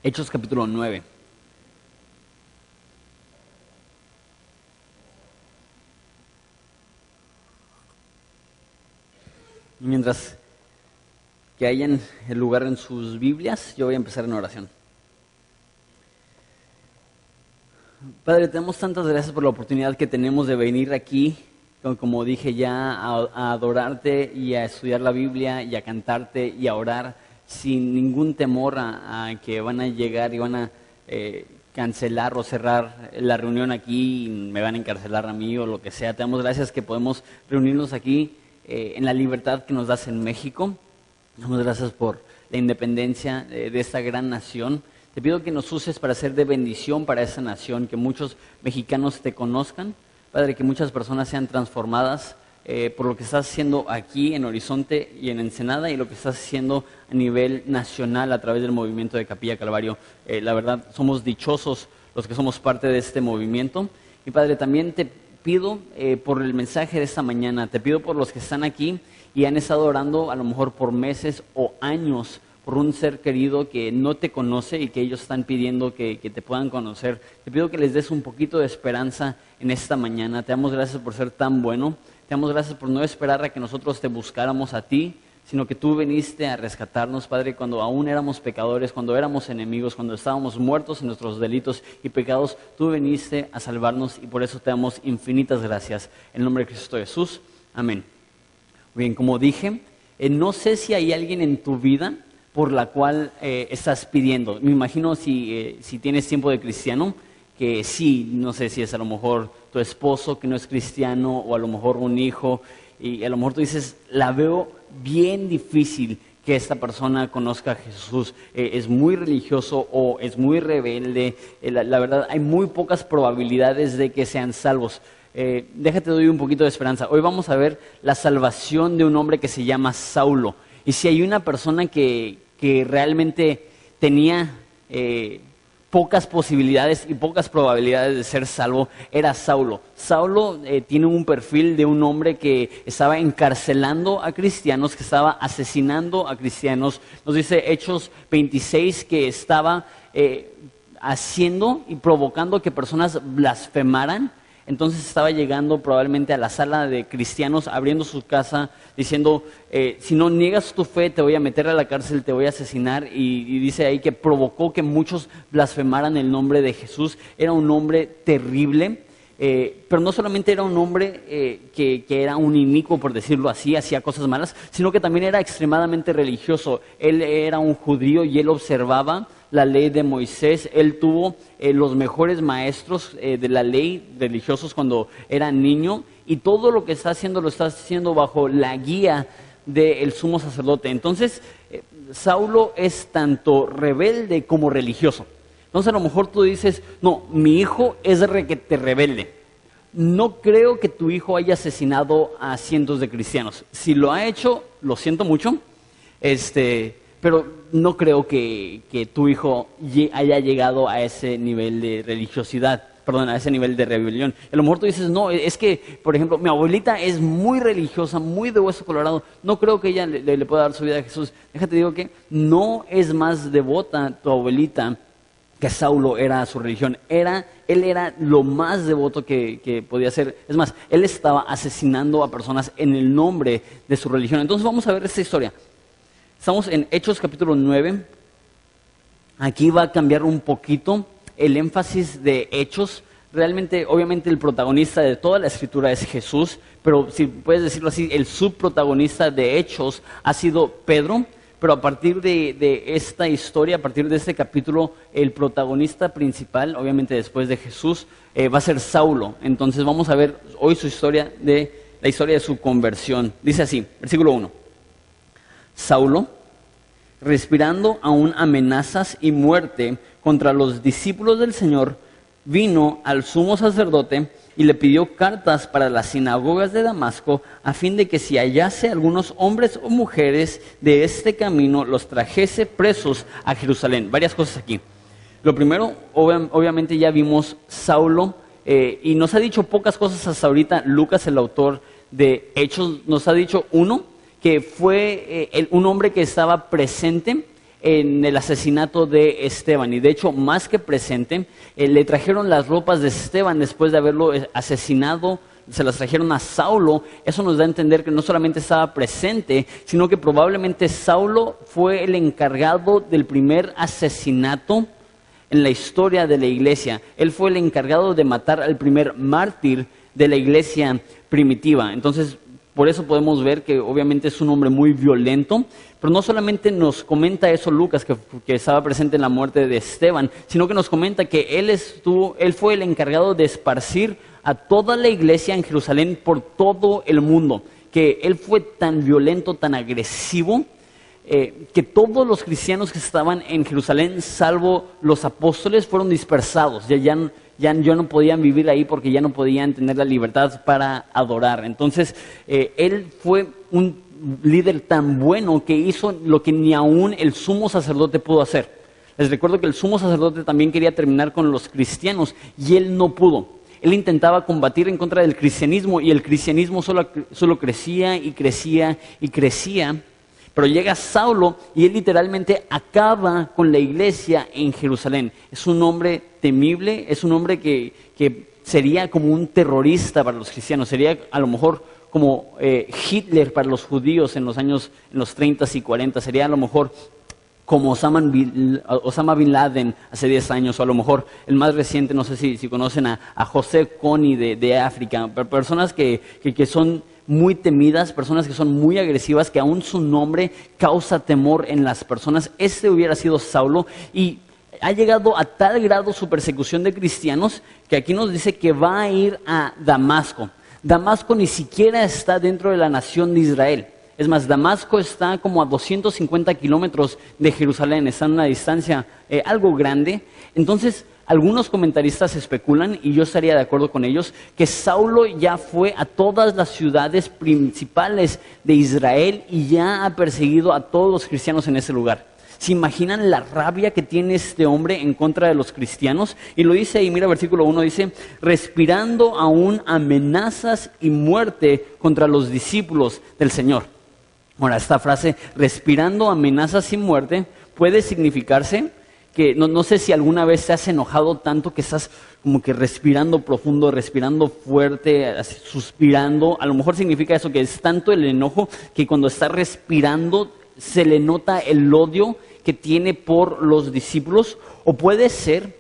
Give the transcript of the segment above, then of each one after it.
Hechos capítulo 9. Y mientras que hayan el lugar en sus Biblias, yo voy a empezar en oración. Padre, te damos tantas gracias por la oportunidad que tenemos de venir aquí, como dije ya, a adorarte y a estudiar la Biblia y a cantarte y a orar sin ningún temor a que van a llegar y van a cancelar o cerrar la reunión aquí y me van a encarcelar a mí o lo que sea. Te damos gracias que podemos reunirnos aquí en la libertad que nos das en México. Damos gracias por la independencia de esta gran nación. Te pido que nos uses para ser de bendición para esa nación, que muchos mexicanos te conozcan. Padre, que muchas personas sean transformadas por lo que estás haciendo aquí en Horizonte y en Ensenada y lo que estás haciendo a nivel nacional a través del movimiento de Capilla Calvario. La verdad, somos dichosos los que somos parte de este movimiento. Y Padre, también te pido por el mensaje de esta mañana, te pido por los que están aquí y han estado orando a lo mejor por meses o años por un ser querido que no te conoce y que ellos están pidiendo que te puedan conocer. Te pido que les des un poquito de esperanza en esta mañana. Te damos gracias por ser tan bueno. Te damos gracias por no esperar a que nosotros te buscáramos a ti, sino que tú viniste a rescatarnos, Padre, cuando aún éramos pecadores, cuando éramos enemigos, cuando estábamos muertos en nuestros delitos y pecados. Tú viniste a salvarnos y por eso te damos infinitas gracias. En el nombre de Cristo Jesús. Amén. Bien, como dije, no sé si hay alguien en tu vida por la cual estás pidiendo. Me imagino si tienes tiempo de cristiano, que sí, no sé si es a lo mejor tu esposo que no es cristiano o a lo mejor un hijo y a lo mejor tú dices, la veo bien difícil que esta persona conozca a Jesús, es muy religioso o es muy rebelde, la verdad hay muy pocas probabilidades de que sean salvos. Déjate doy un poquito de esperanza. Hoy vamos a ver la salvación de un hombre que se llama Saulo. Y si hay una persona que realmente tenía pocas posibilidades y pocas probabilidades de ser salvo, era Saulo. Saulo tiene un perfil de un hombre que estaba encarcelando a cristianos, que estaba asesinando a cristianos. Nos dice Hechos 26 que estaba haciendo y provocando que personas blasfemaran. Entonces estaba llegando probablemente a la sala de cristianos, abriendo su casa, diciendo, si no niegas tu fe, te voy a meter a la cárcel, te voy a asesinar. Y dice ahí que provocó que muchos blasfemaran el nombre de Jesús. Era un hombre terrible, pero no solamente era un hombre que era un inicuo, por decirlo así, hacía cosas malas, sino que también era extremadamente religioso. Él era un judío y él observaba la ley de Moisés. Él tuvo los mejores maestros de la ley religiosos cuando era niño y todo lo que está haciendo lo está haciendo bajo la guía del sumo sacerdote. Entonces, Saulo es tanto rebelde como religioso. Entonces a lo mejor tú dices, no, mi hijo es requete rebelde. No creo que tu hijo haya asesinado a cientos de cristianos. Si lo ha hecho, lo siento mucho, pero no creo que tu hijo haya llegado a ese nivel de religiosidad, a ese nivel de rebelión. A lo mejor tú dices, no, es que, por ejemplo, mi abuelita es muy religiosa, muy de hueso colorado, no creo que ella le pueda dar su vida a Jesús. Déjate digo que no es más devota tu abuelita que Saulo era a su religión. Él era lo más devoto que podía ser. Es más, él estaba asesinando a personas en el nombre de su religión. Entonces vamos a ver esta historia. Estamos en Hechos capítulo 9. Aquí va a cambiar un poquito el énfasis de Hechos. Realmente, obviamente, el protagonista de toda la escritura es Jesús, pero si puedes decirlo así, el subprotagonista de Hechos ha sido Pedro. Pero a partir de esta historia, a partir de este capítulo, el protagonista principal, obviamente después de Jesús, va a ser Saulo. Entonces vamos a ver hoy la historia de su conversión. Dice así, versículo 1. Saulo, respirando aún amenazas y muerte contra los discípulos del Señor, vino al sumo sacerdote y le pidió cartas para las sinagogas de Damasco, a fin de que si hallase algunos hombres o mujeres de este camino, los trajese presos a Jerusalén. Varias cosas aquí. Lo primero, obviamente ya vimos Saulo, y nos ha dicho pocas cosas hasta ahorita. Lucas, el autor de Hechos, nos ha dicho uno, que fue un hombre que estaba presente en el asesinato de Esteban. Y de hecho, más que presente, le trajeron las ropas de Esteban después de haberlo asesinado. Se las trajeron a Saulo. Eso nos da a entender que no solamente estaba presente, sino que probablemente Saulo fue el encargado del primer asesinato en la historia de la iglesia. Él fue el encargado de matar al primer mártir de la iglesia primitiva. Entonces, por eso podemos ver que obviamente es un hombre muy violento, pero no solamente nos comenta eso Lucas, que estaba presente en la muerte de Esteban, sino que nos comenta que él fue el encargado de esparcir a toda la iglesia en Jerusalén por todo el mundo, que él fue tan violento, tan agresivo, que todos los cristianos que estaban en Jerusalén, salvo los apóstoles, fueron dispersados. Ya no podían vivir ahí porque ya no podían tener la libertad para adorar. Entonces, él fue un líder tan bueno que hizo lo que ni aún el sumo sacerdote pudo hacer. Les recuerdo que el sumo sacerdote también quería terminar con los cristianos y él no pudo. Él intentaba combatir en contra del cristianismo y el cristianismo solo crecía y crecía y crecía. Pero llega Saulo y él literalmente acaba con la iglesia en Jerusalén. Es un hombre temible, es un hombre que sería como un terrorista para los cristianos, sería a lo mejor como Hitler para los judíos en los 30 y 40, sería a lo mejor como Osama Bin Laden hace 10 años, o a lo mejor el más reciente, no sé si conocen a José Kony de África, personas que son muy temidas, personas que son muy agresivas, que aún su nombre causa temor en las personas. Este hubiera sido Saulo y ha llegado a tal grado su persecución de cristianos que aquí nos dice que va a ir a Damasco. Damasco ni siquiera está dentro de la nación de Israel. Es más, Damasco está como a 250 kilómetros de Jerusalén, está en una distancia algo grande. Entonces, algunos comentaristas especulan, y yo estaría de acuerdo con ellos, que Saulo ya fue a todas las ciudades principales de Israel y ya ha perseguido a todos los cristianos en ese lugar. ¿Se imaginan la rabia que tiene este hombre en contra de los cristianos? Y lo dice ahí, mira, versículo 1 dice, respirando aún amenazas y muerte contra los discípulos del Señor. Ahora, esta frase, respirando amenazas y muerte, puede significarse que no sé si alguna vez te has enojado tanto que estás como que respirando profundo, respirando fuerte, así, suspirando. A lo mejor significa eso, que es tanto el enojo que cuando está respirando se le nota el odio que tiene por los discípulos. O puede ser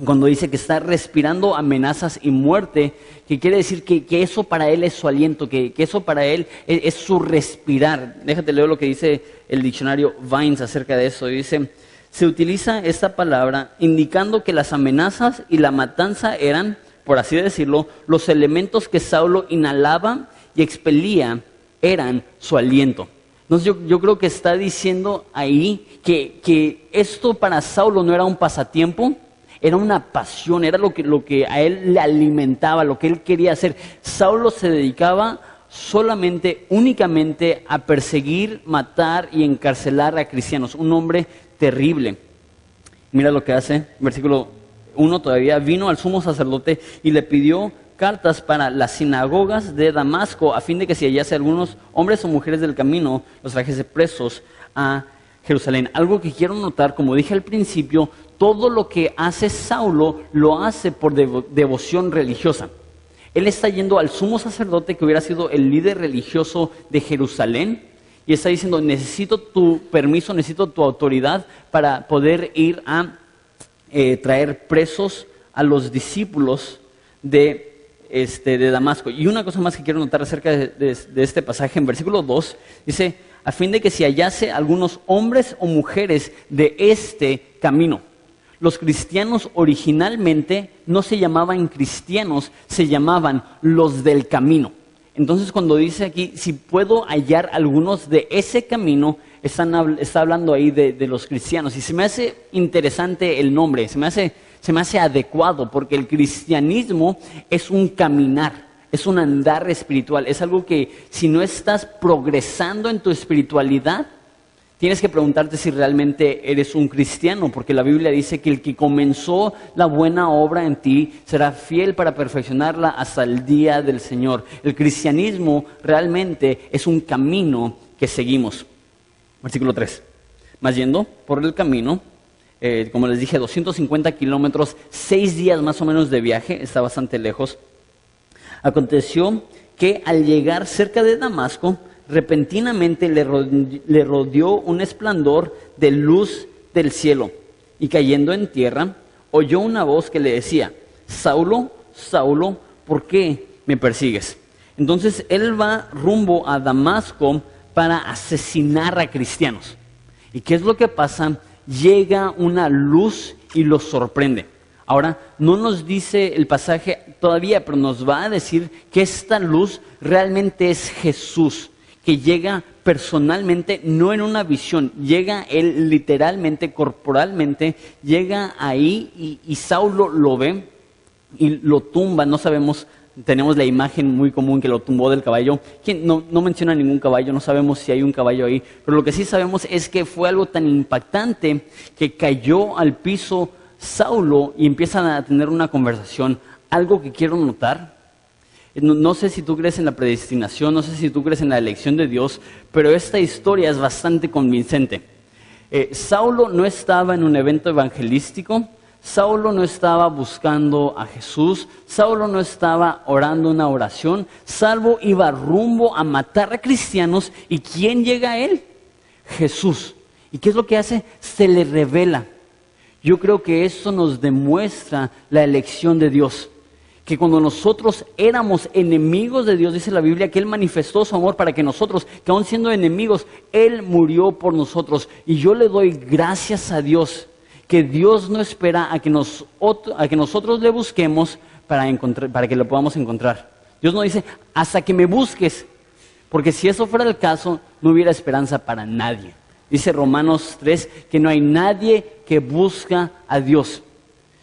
cuando dice que está respirando amenazas y muerte, que quiere decir que eso para él es su aliento, que eso para él es su respirar. Déjate leer lo que dice el diccionario Vines acerca de eso. Dice, se utiliza esta palabra indicando que las amenazas y la matanza eran, por así decirlo, los elementos que Saulo inhalaba y expelía eran su aliento. Entonces yo creo que está diciendo ahí que esto para Saulo no era un pasatiempo, era una pasión, era lo que a él le alimentaba, lo que él quería hacer. Saulo se dedicaba únicamente a perseguir, matar y encarcelar a cristianos. Un hombre terrible. Mira lo que hace, versículo 1 todavía, vino al sumo sacerdote y le pidió cartas para las sinagogas de Damasco, a fin de que si hallase algunos hombres o mujeres del camino, los trajese presos a Jerusalén. Algo que quiero notar, como dije al principio, todo lo que hace Saulo lo hace por devoción religiosa. Él está yendo al sumo sacerdote que hubiera sido el líder religioso de Jerusalén y está diciendo, necesito tu permiso, necesito tu autoridad para poder ir a traer presos a los discípulos de Damasco. Y una cosa más que quiero notar acerca de este pasaje, en versículo 2, dice, a fin de que se hallase algunos hombres o mujeres de este camino. Los cristianos originalmente no se llamaban cristianos, se llamaban los del camino. Entonces cuando dice aquí, si puedo hallar algunos de ese camino, está hablando ahí de los cristianos. Y se me hace interesante el nombre, se me hace adecuado, porque el cristianismo es un caminar, es un andar espiritual. Es algo que si no estás progresando en tu espiritualidad, tienes que preguntarte si realmente eres un cristiano, porque la Biblia dice que el que comenzó la buena obra en ti será fiel para perfeccionarla hasta el día del Señor. El cristianismo realmente es un camino que seguimos. Versículo 3. Mas yendo por el camino, como les dije, 250 kilómetros, 6 días más o menos de viaje, está bastante lejos. Aconteció que al llegar cerca de Damasco, repentinamente le rodeó un resplandor de luz del cielo, y cayendo en tierra, oyó una voz que le decía: Saulo, Saulo, ¿por qué me persigues? Entonces él va rumbo a Damasco para asesinar a cristianos. ¿Y qué es lo que pasa? Llega una luz y los sorprende. Ahora, no nos dice el pasaje todavía, pero nos va a decir que esta luz realmente es Jesús, que llega personalmente, no en una visión, llega él literalmente, corporalmente, llega ahí y Saulo lo ve y lo tumba. No sabemos, tenemos la imagen muy común que lo tumbó del caballo. No menciona ningún caballo, no sabemos si hay un caballo ahí, pero lo que sí sabemos es que fue algo tan impactante que cayó al piso Saulo y empiezan a tener una conversación. Algo que quiero notar, no sé si tú crees en la predestinación, no sé si tú crees en la elección de Dios, pero esta historia es bastante convincente. Saulo no estaba en un evento evangelístico, Saulo no estaba buscando a Jesús, Saulo no estaba orando una oración, Saulo iba rumbo a matar a cristianos. ¿Y quién llega a él? Jesús. ¿Y qué es lo que hace? Se le revela. Yo creo que eso nos demuestra la elección de Dios. Que cuando nosotros éramos enemigos de Dios, dice la Biblia, que Él manifestó su amor para que nosotros, que aún siendo enemigos, Él murió por nosotros. Y yo le doy gracias a Dios, que Dios no espera a que nosotros le busquemos para que lo podamos encontrar. Dios no dice, hasta que me busques, porque si eso fuera el caso, no hubiera esperanza para nadie. Dice Romanos 3 que no hay nadie que busca a Dios.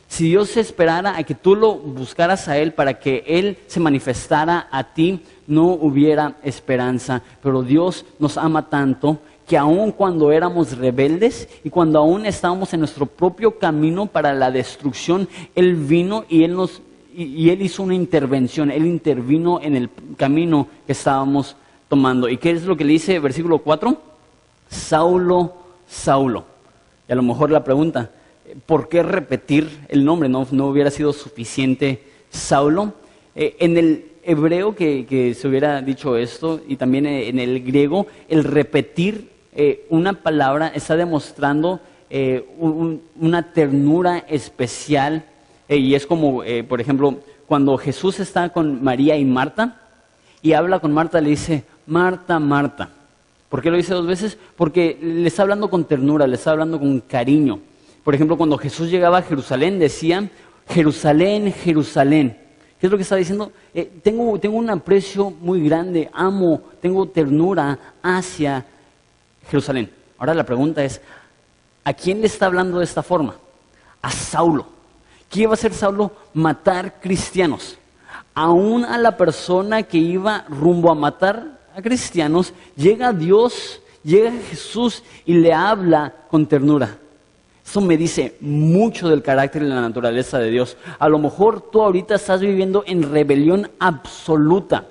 Si Dios esperara a que tú lo buscaras a Él para que Él se manifestara a ti, no hubiera esperanza. Pero Dios nos ama tanto que aun cuando éramos rebeldes y cuando aún estábamos en nuestro propio camino para la destrucción, Él vino y Él hizo una intervención. Él intervino en el camino que estábamos tomando. ¿Y qué es lo que le dice versículo 4? Saulo, Saulo. Y a lo mejor la pregunta, ¿por qué repetir el nombre? ¿No hubiera sido suficiente Saulo? En el hebreo que se hubiera dicho esto, y también en el griego, el repetir una palabra está demostrando una ternura especial. Y es como, por ejemplo, cuando Jesús está con María y Marta, y habla con Marta, le dice, Marta, Marta. ¿Por qué lo dice 2 veces? Porque le está hablando con ternura, le está hablando con cariño. Por ejemplo, cuando Jesús llegaba a Jerusalén, decía, Jerusalén, Jerusalén. ¿Qué es lo que está diciendo? Tengo un aprecio muy grande, amo, tengo ternura hacia Jerusalén. Ahora la pregunta es, ¿a quién le está hablando de esta forma? A Saulo. ¿Qué iba a hacer Saulo? Matar cristianos. Aún a la persona que iba rumbo a matar a cristianos, llega Dios, llega Jesús y le habla con ternura. Eso me dice mucho del carácter y la naturaleza de Dios. A lo mejor tú ahorita estás viviendo en rebelión absoluta. A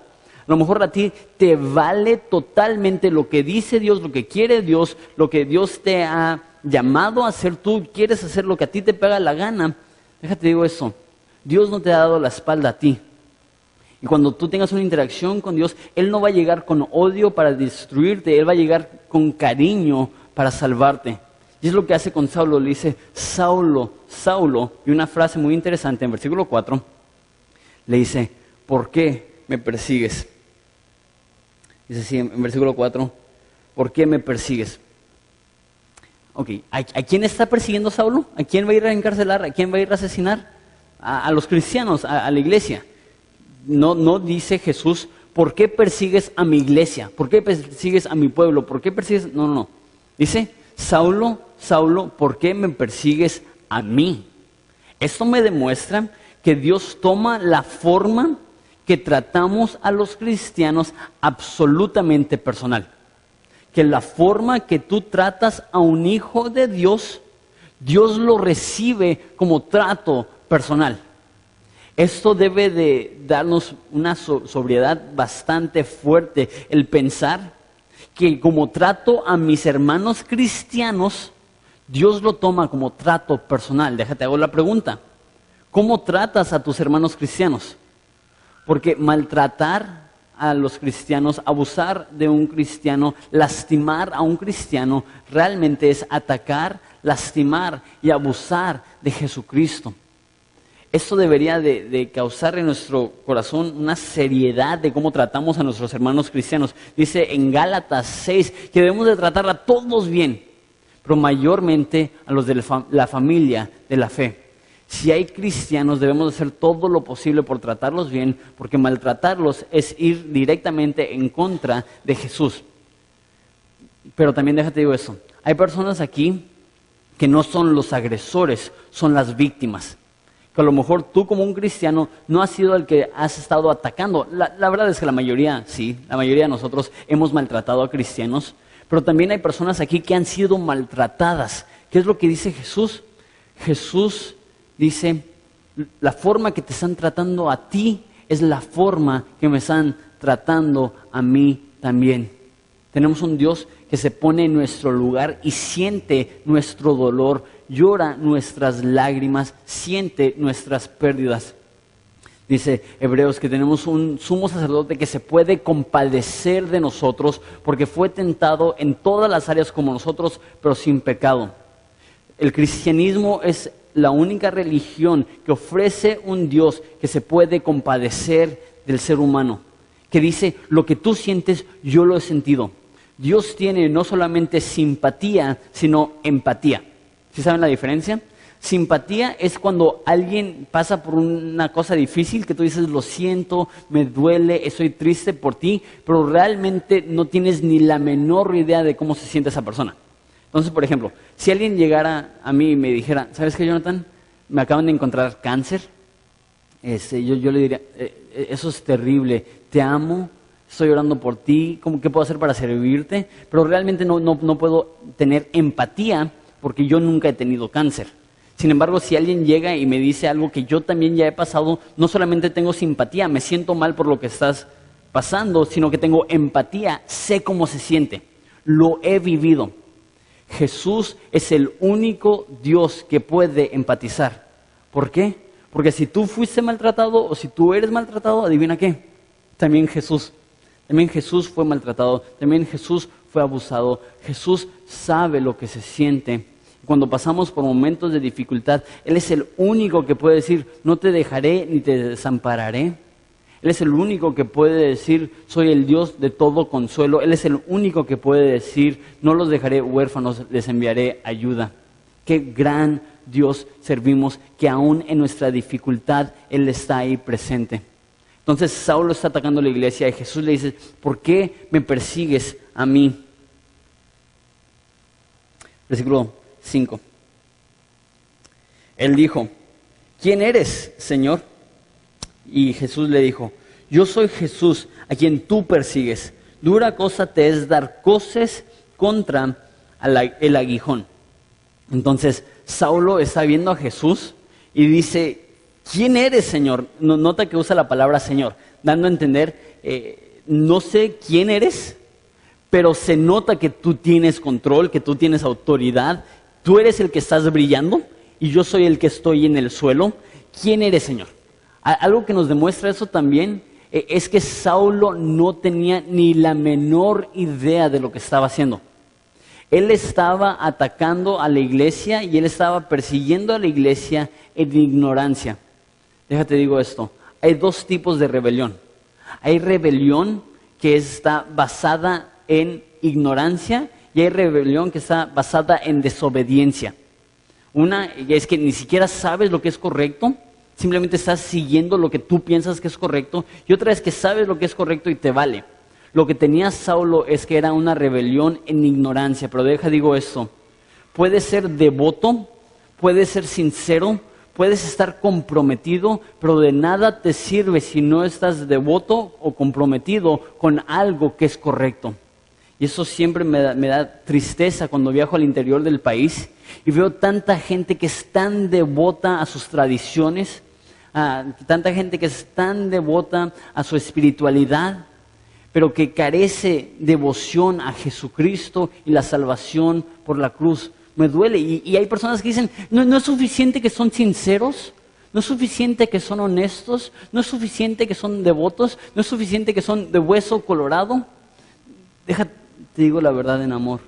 lo mejor a ti te vale totalmente lo que dice Dios, lo que quiere Dios, lo que Dios te ha llamado a hacer. Tú quieres hacer lo que a ti te pega la gana. Déjate digo eso, Dios no te ha dado la espalda a ti. Y cuando tú tengas una interacción con Dios, Él no va a llegar con odio para destruirte, Él va a llegar con cariño para salvarte. Y es lo que hace con Saulo, le dice, Saulo, Saulo, y una frase muy interesante en versículo 4, le dice, ¿por qué me persigues? Dice así en versículo 4, ¿por qué me persigues? Ok, ¿a quién está persiguiendo Saulo? ¿A quién va a ir a encarcelar? ¿A quién va a ir a asesinar? A los cristianos, a la iglesia. No dice Jesús, ¿por qué persigues a mi iglesia? ¿Por qué persigues a mi pueblo? ¿Por qué persigues? No. Dice, Saulo, Saulo, ¿por qué me persigues a mí? Esto me demuestra que Dios toma la forma que tratamos a los cristianos absolutamente personal. Que la forma que tú tratas a un hijo de Dios, Dios lo recibe como trato personal. Esto debe de darnos una sobriedad bastante fuerte, el pensar que como trato a mis hermanos cristianos, Dios lo toma como trato personal. Déjate, hago la pregunta. ¿Cómo tratas a tus hermanos cristianos? Porque maltratar a los cristianos, abusar de un cristiano, lastimar a un cristiano, realmente es atacar, lastimar y abusar de Jesucristo. Esto debería de causar en nuestro corazón una seriedad de cómo tratamos a nuestros hermanos cristianos. Dice en Gálatas 6 que debemos de tratar a todos bien, pero mayormente a los de la familia de la fe. Si hay cristianos, debemos de hacer todo lo posible por tratarlos bien, porque maltratarlos es ir directamente en contra de Jesús. Pero también déjate digo eso, hay personas aquí que no son los agresores, son las víctimas. Que a lo mejor tú como un cristiano no has sido el que has estado atacando. La verdad es que la mayoría de nosotros hemos maltratado a cristianos, pero también hay personas aquí que han sido maltratadas. ¿Qué es lo que dice Jesús? Jesús dice, la forma que te están tratando a ti es la forma que me están tratando a mí también. Tenemos un Dios que se pone en nuestro lugar y siente nuestro dolor, llora nuestras lágrimas, siente nuestras pérdidas. Dice Hebreos que tenemos un sumo sacerdote que se puede compadecer de nosotros porque fue tentado en todas las áreas como nosotros, pero sin pecado. El cristianismo es la única religión que ofrece un Dios que se puede compadecer del ser humano, que dice, lo que tú sientes, yo lo he sentido. Dios tiene no solamente simpatía, sino empatía. ¿Sí saben la diferencia? Simpatía es cuando alguien pasa por una cosa difícil que tú dices, lo siento, me duele, estoy triste por ti, pero realmente no tienes ni la menor idea de cómo se siente esa persona. Entonces, por ejemplo, si alguien llegara a mí y me dijera, ¿sabes qué, Jonathan? Me acaban de encontrar cáncer. Yo le diría, eso es terrible, te amo, estoy orando por ti, ¿qué puedo hacer para servirte? Pero realmente no puedo tener empatía porque yo nunca he tenido cáncer. Sin embargo, si alguien llega y me dice algo que yo también ya he pasado, no solamente tengo simpatía, me siento mal por lo que estás pasando, sino que tengo empatía, sé cómo se siente, lo he vivido. Jesús es el único Dios que puede empatizar. ¿Por qué? Porque si tú fuiste maltratado o si tú eres maltratado, adivina qué, también Jesús fue maltratado, también Jesús fue abusado. Jesús sabe lo que se siente. Cuando pasamos por momentos de dificultad, Él es el único que puede decir, no te dejaré ni te desampararé. Él es el único que puede decir, soy el Dios de todo consuelo. Él es el único que puede decir, no los dejaré huérfanos, les enviaré ayuda. Qué gran Dios servimos, que aún en nuestra dificultad Él está ahí presente. Entonces Saulo está atacando a la iglesia y Jesús le dice, ¿por qué me persigues a mí? Versículo 5. Él dijo, ¿quién eres, Señor? Y Jesús le dijo, yo soy Jesús a quien tú persigues. Dura cosa te es dar coces contra el aguijón. Entonces Saulo está viendo a Jesús y dice, ¿quién eres, Señor? Nota que usa la palabra Señor, dando a entender, no sé quién eres, pero se nota que tú tienes control, que tú tienes autoridad. Tú eres el que estás brillando y yo soy el que estoy en el suelo. ¿Quién eres, Señor? Algo que nos demuestra eso también es que Saulo no tenía ni la menor idea de lo que estaba haciendo. Él estaba atacando a la iglesia y él estaba persiguiendo a la iglesia en ignorancia. Déjate digo esto, hay dos tipos de rebelión. Hay rebelión que está basada en ignorancia y hay rebelión que está basada en desobediencia. Una es que ni siquiera sabes lo que es correcto, simplemente estás siguiendo lo que tú piensas que es correcto, y otra es que sabes lo que es correcto y te vale. Lo que tenía Saulo es que era una rebelión en ignorancia, pero digo esto, puedes ser devoto, puedes ser sincero, puedes estar comprometido, pero de nada te sirve si no estás devoto o comprometido con algo que es correcto. Y eso siempre me da tristeza cuando viajo al interior del país y veo tanta gente que es tan devota a sus tradiciones, tanta gente que es tan devota a su espiritualidad, pero que carece devoción a Jesucristo y la salvación por la cruz. Me duele. Y hay personas que dicen, no es suficiente que son sinceros, no es suficiente que son honestos, no es suficiente que son devotos, no es suficiente que son de hueso colorado. Déjate, te digo la verdad en amor.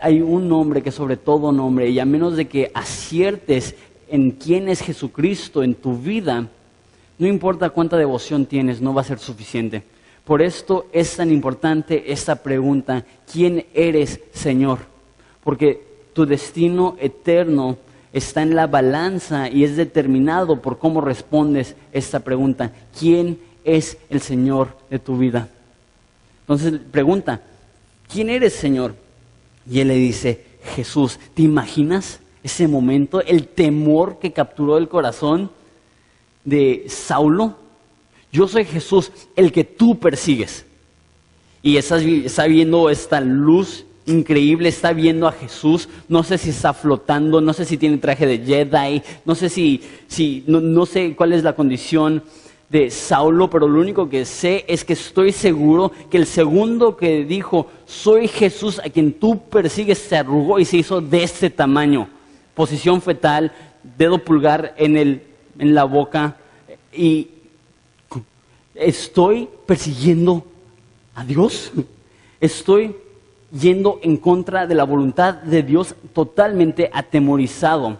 Hay un nombre que es sobre todo nombre, y a menos de que aciertes en quién es Jesucristo en tu vida, no importa cuánta devoción tienes, no va a ser suficiente. Por esto es tan importante esta pregunta: ¿quién eres, Señor? Porque tu destino eterno está en la balanza y es determinado por cómo respondes esta pregunta. ¿Quién es el Señor de tu vida? Entonces pregunta, ¿quién eres, Señor? Y él le dice, Jesús. ¿Te imaginas ese momento? El temor que capturó el corazón de Saulo. Yo soy Jesús, el que tú persigues. Y está viendo esta luz increíble, está viendo a Jesús. No sé si está flotando, no sé si tiene traje de Jedi, no sé no sé cuál es la condición de Saulo, pero lo único que sé es que estoy seguro que el segundo que dijo, soy Jesús a quien tú persigues, se arrugó y se hizo de este tamaño. Posición fetal, dedo pulgar en la boca, y estoy persiguiendo a Dios. Estoy yendo en contra de la voluntad de Dios, totalmente atemorizado.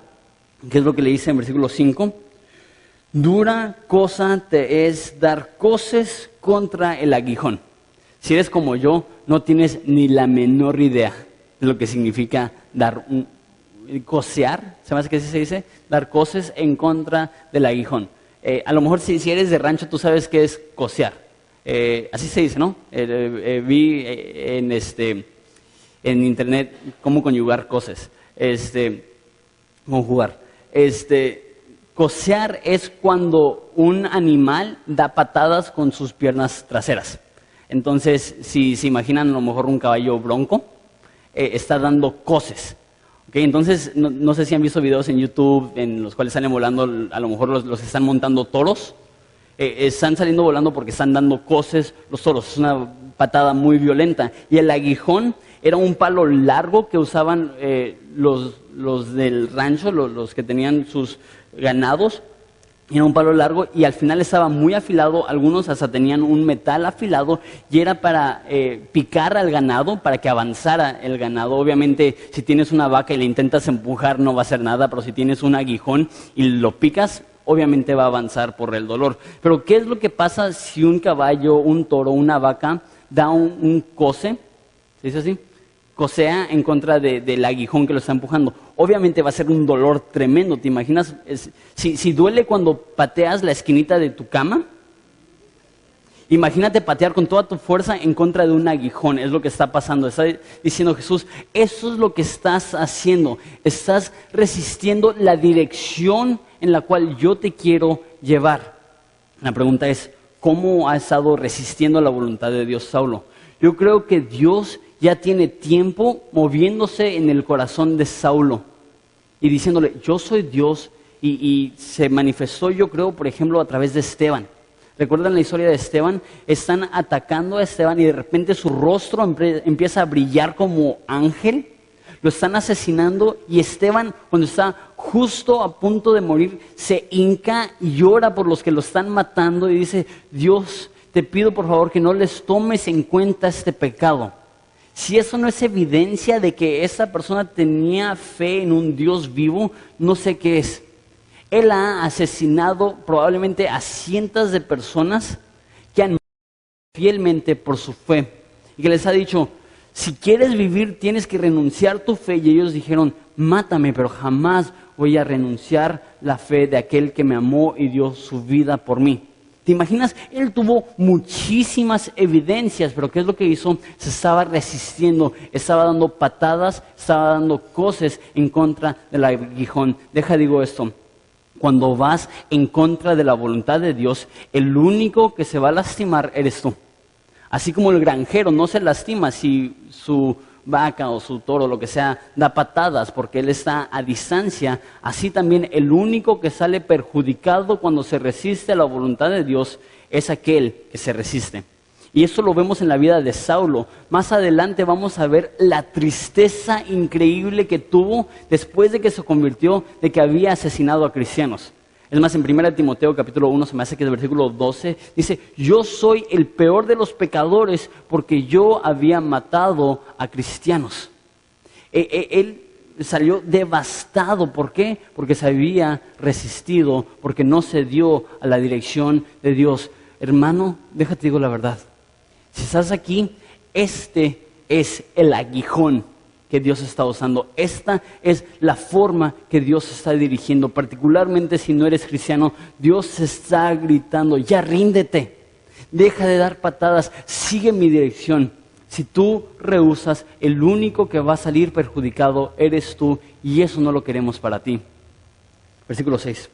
¿Qué es lo que le dice en versículo 5? Dura cosa te es dar coces contra el aguijón. Si eres como yo, no tienes ni la menor idea de lo que significa cocear, ¿se me hace que así se dice? Dar coces en contra del aguijón. A lo mejor si eres de rancho tú sabes qué es cocear. Así se dice, ¿no? Vi en internet cómo conjugar coces. Conjugar. Cocear es cuando un animal da patadas con sus piernas traseras. Entonces, si se imaginan a lo mejor un caballo bronco, está dando coces. ¿Okay? Entonces, no sé si han visto videos en YouTube en los cuales salen volando, a lo mejor los están montando toros. Están saliendo volando porque están dando coces los toros. Es una patada muy violenta. Y el aguijón era un palo largo que usaban los del rancho, los que tenían sus ganados. Era un palo largo y al final estaba muy afilado. Algunos hasta tenían un metal afilado y era para picar al ganado, para que avanzara el ganado. Obviamente, si tienes una vaca y le intentas empujar no va a hacer nada, pero si tienes un aguijón y lo picas, obviamente va a avanzar por el dolor. Pero ¿qué es lo que pasa si un caballo, un toro, una vaca da un coce? ¿Se dice así? Cosea en contra del aguijón que lo está empujando. Obviamente va a ser un dolor tremendo. ¿Te imaginas? Si duele cuando pateas la esquinita de tu cama, imagínate patear con toda tu fuerza en contra de un aguijón. Es lo que está pasando. Está diciendo Jesús, eso es lo que estás haciendo. Estás resistiendo la dirección en la cual yo te quiero llevar. La pregunta es, ¿cómo ha estado resistiendo la voluntad de Dios Saulo? Yo creo que Dios ya tiene tiempo moviéndose en el corazón de Saulo y diciéndole, yo soy Dios, y se manifestó, yo creo, por ejemplo, a través de Esteban. ¿Recuerdan la historia de Esteban? Están atacando a Esteban y de repente su rostro empieza a brillar como ángel. Lo están asesinando y Esteban, cuando está justo a punto de morir, se hinca y llora por los que lo están matando y dice, Dios, te pido por favor que no les tomes en cuenta este pecado. Si eso no es evidencia de que esa persona tenía fe en un Dios vivo, no sé qué es. Él ha asesinado probablemente a cientos de personas que han muerto fielmente por su fe. Y que les ha dicho, si quieres vivir tienes que renunciar tu fe. Y ellos dijeron, mátame, pero jamás voy a renunciar la fe de aquel que me amó y dio su vida por mí. ¿Te imaginas? Él tuvo muchísimas evidencias, pero ¿qué es lo que hizo? Se estaba resistiendo, estaba dando patadas, estaba dando coces en contra del aguijón. Digo esto, cuando vas en contra de la voluntad de Dios, el único que se va a lastimar eres tú. Así como el granjero no se lastima si su vaca o su toro, lo que sea, da patadas porque él está a distancia, así también el único que sale perjudicado cuando se resiste a la voluntad de Dios es aquel que se resiste. Y eso lo vemos en la vida de Saulo. Más adelante vamos a ver la tristeza increíble que tuvo después de que se convirtió, de que había asesinado a cristianos. Es más, en 1 Timoteo capítulo 1, se me hace que es el versículo 12, dice, yo soy el peor de los pecadores porque yo había matado a cristianos. Él salió devastado. ¿Por qué? Porque se había resistido, porque no se dio a la dirección de Dios. Hermano, déjate digo la verdad. Si estás aquí, este es el aguijón que Dios está usando. Esta es la forma que Dios está dirigiendo. Particularmente si no eres cristiano, Dios está gritando, ya ríndete, deja de dar patadas, sigue mi dirección. Si tú rehusas, el único que va a salir perjudicado eres tú, y eso no lo queremos para ti. Versículo 6.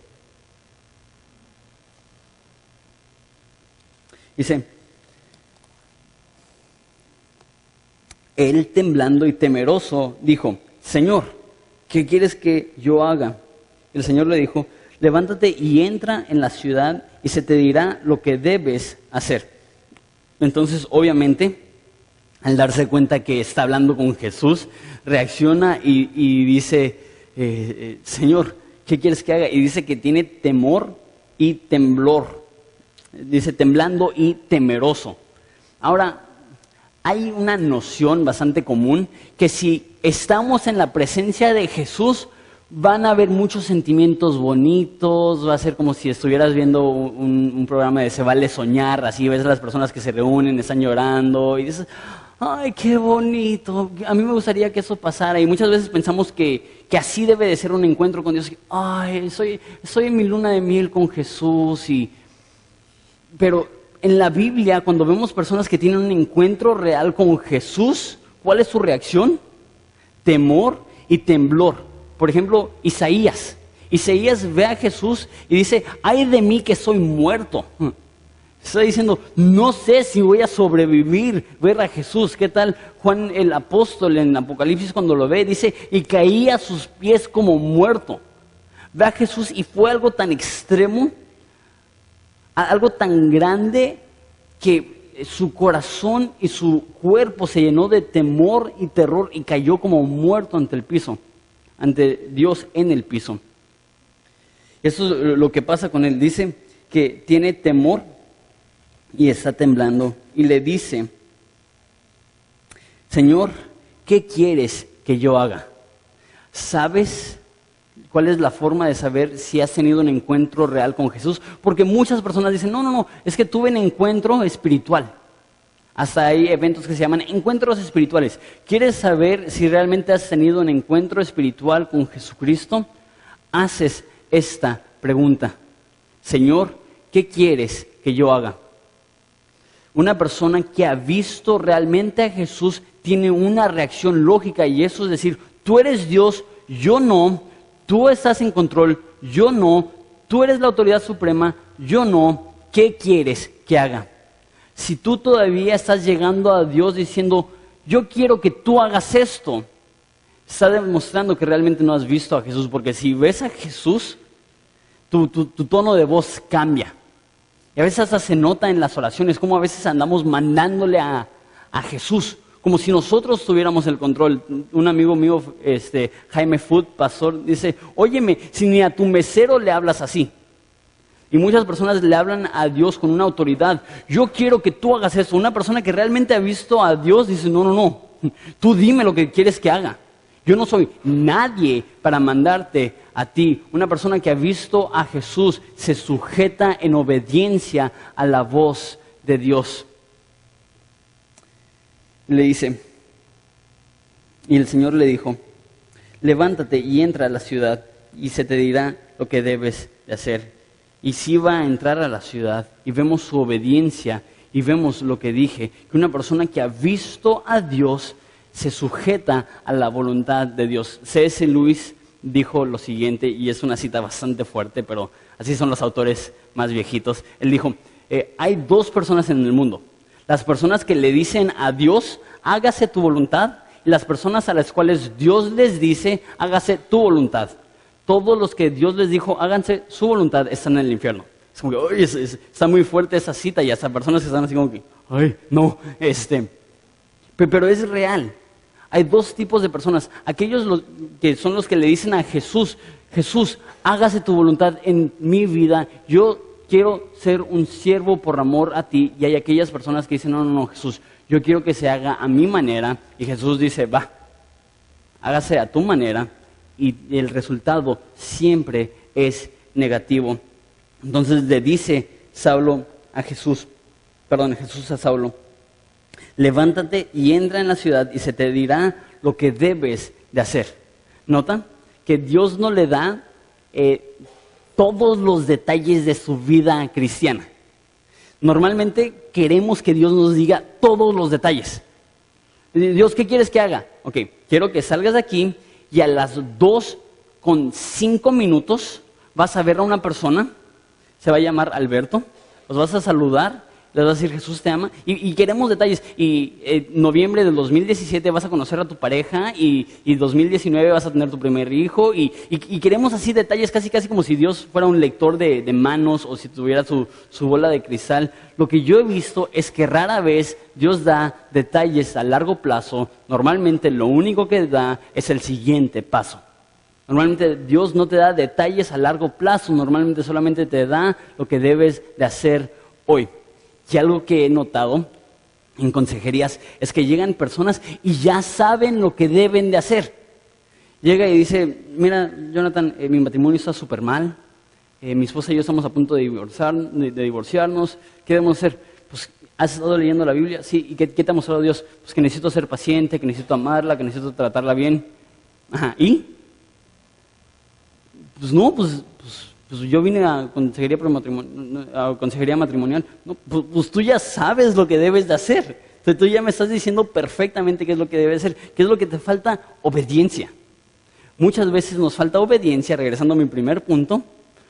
Dice, él temblando y temeroso dijo, Señor, ¿qué quieres que yo haga? El Señor le dijo, levántate y entra en la ciudad y se te dirá lo que debes hacer. Entonces, obviamente, al darse cuenta que está hablando con Jesús, reacciona y dice, Señor, ¿qué quieres que haga? Y dice que tiene temor y temblor. Dice temblando y temeroso. Ahora, hay una noción bastante común que si estamos en la presencia de Jesús, van a haber muchos sentimientos bonitos, va a ser como si estuvieras viendo un programa de Se Vale Soñar, así ves a las personas que se reúnen, están llorando y dices, ¡ay, qué bonito! A mí me gustaría que eso pasara y muchas veces pensamos que así debe de ser un encuentro con Dios. ¡Ay, estoy en mi luna de miel con Jesús! Pero en la Biblia, cuando vemos personas que tienen un encuentro real con Jesús, ¿cuál es su reacción? Temor y temblor. Por ejemplo, Isaías. Isaías ve a Jesús y dice, ¡ay de mí que soy muerto! Está diciendo, no sé si voy a sobrevivir, ver a Jesús. ¿Qué tal Juan el apóstol en Apocalipsis cuando lo ve? Dice, y caía a sus pies como muerto. Ve a Jesús y fue algo tan extremo, algo tan grande que su corazón y su cuerpo se llenó de temor y terror y cayó como muerto ante el piso, ante Dios en el piso. Eso es lo que pasa con él. Dice que tiene temor y está temblando y le dice, Señor, ¿qué quieres que yo haga? ¿Sabes cuál es la forma de saber si has tenido un encuentro real con Jesús? Porque muchas personas dicen, no, es que tuve un encuentro espiritual. Hasta hay eventos que se llaman encuentros espirituales. ¿Quieres saber si realmente has tenido un encuentro espiritual con Jesucristo? Haces esta pregunta, Señor, ¿qué quieres que yo haga? Una persona que ha visto realmente a Jesús tiene una reacción lógica y eso es decir, tú eres Dios, yo no. Tú estás en control, yo no. Tú eres la autoridad suprema, yo no. ¿Qué quieres que haga? Si tú todavía estás llegando a Dios diciendo, yo quiero que tú hagas esto, está demostrando que realmente no has visto a Jesús. Porque si ves a Jesús, tu tono de voz cambia. Y a veces hasta se nota en las oraciones, como a veces andamos mandándole a Jesús, como si nosotros tuviéramos el control. Un amigo mío, Jaime Food, pastor, dice, óyeme, si ni a tu mesero le hablas así. Y muchas personas le hablan a Dios con una autoridad. Yo quiero que tú hagas eso. Una persona que realmente ha visto a Dios dice, no, tú dime lo que quieres que haga. Yo no soy nadie para mandarte a ti. Una persona que ha visto a Jesús se sujeta en obediencia a la voz de Dios. Le dice, y el Señor le dijo, levántate y entra a la ciudad y se te dirá lo que debes de hacer. Y si va a entrar a la ciudad y vemos su obediencia y vemos lo que dije, que una persona que ha visto a Dios se sujeta a la voluntad de Dios. C.S. Lewis dijo lo siguiente, y es una cita bastante fuerte, pero así son los autores más viejitos. Él dijo, hay dos personas en el mundo. Las personas que le dicen a Dios, hágase tu voluntad, y las personas a las cuales Dios les dice, hágase tu voluntad. Todos los que Dios les dijo, háganse su voluntad, están en el infierno. Es como que, oye, está muy fuerte esa cita, y hasta personas que están así como que, ay, no, pero es real. Hay dos tipos de personas. Aquellos que son los que le dicen a Jesús, Jesús, hágase tu voluntad en mi vida, yo quiero ser un siervo por amor a ti. Y hay aquellas personas que dicen, no, no, no, Jesús, yo quiero que se haga a mi manera. Y Jesús dice, va, hágase a tu manera. Y el resultado siempre es negativo. Entonces le dice Jesús a Saulo, levántate y entra en la ciudad y se te dirá lo que debes de hacer. ¿Notan? Que Dios no le da todos los detalles de su vida cristiana. Normalmente queremos que Dios nos diga todos los detalles. Dios, ¿qué quieres que haga? Ok, quiero que salgas de aquí y a las 2:05 vas a ver a una persona, se va a llamar Alberto, los vas a saludar, les vas a decir Jesús te ama, y queremos detalles. Y en noviembre del 2017 vas a conocer a tu pareja, y 2019 vas a tener tu primer hijo, y queremos así detalles casi como si Dios fuera un lector de manos o si tuviera su bola de cristal. Lo que yo he visto es que rara vez Dios da detalles a largo plazo. Normalmente lo único que da es el siguiente paso. Normalmente Dios no te da detalles a largo plazo, normalmente solamente te da lo que debes de hacer hoy. Y algo que he notado en consejerías es que llegan personas y ya saben lo que deben de hacer. Llega y dice, mira, Jonathan, mi matrimonio está súper mal, mi esposa y yo estamos a punto de divorciarnos, ¿qué debemos hacer? Pues, ¿has estado leyendo la Biblia? Sí, ¿y qué te ha mostrado Dios? Pues que necesito ser paciente, que necesito amarla, que necesito tratarla bien. Ajá, ¿y? Pues no, pues yo vine a consejería matrimonial. No, pues tú ya sabes lo que debes de hacer. Entonces, tú ya me estás diciendo perfectamente qué es lo que debes hacer. ¿Qué es lo que te falta? Obediencia. Muchas veces nos falta obediencia, regresando a mi primer punto,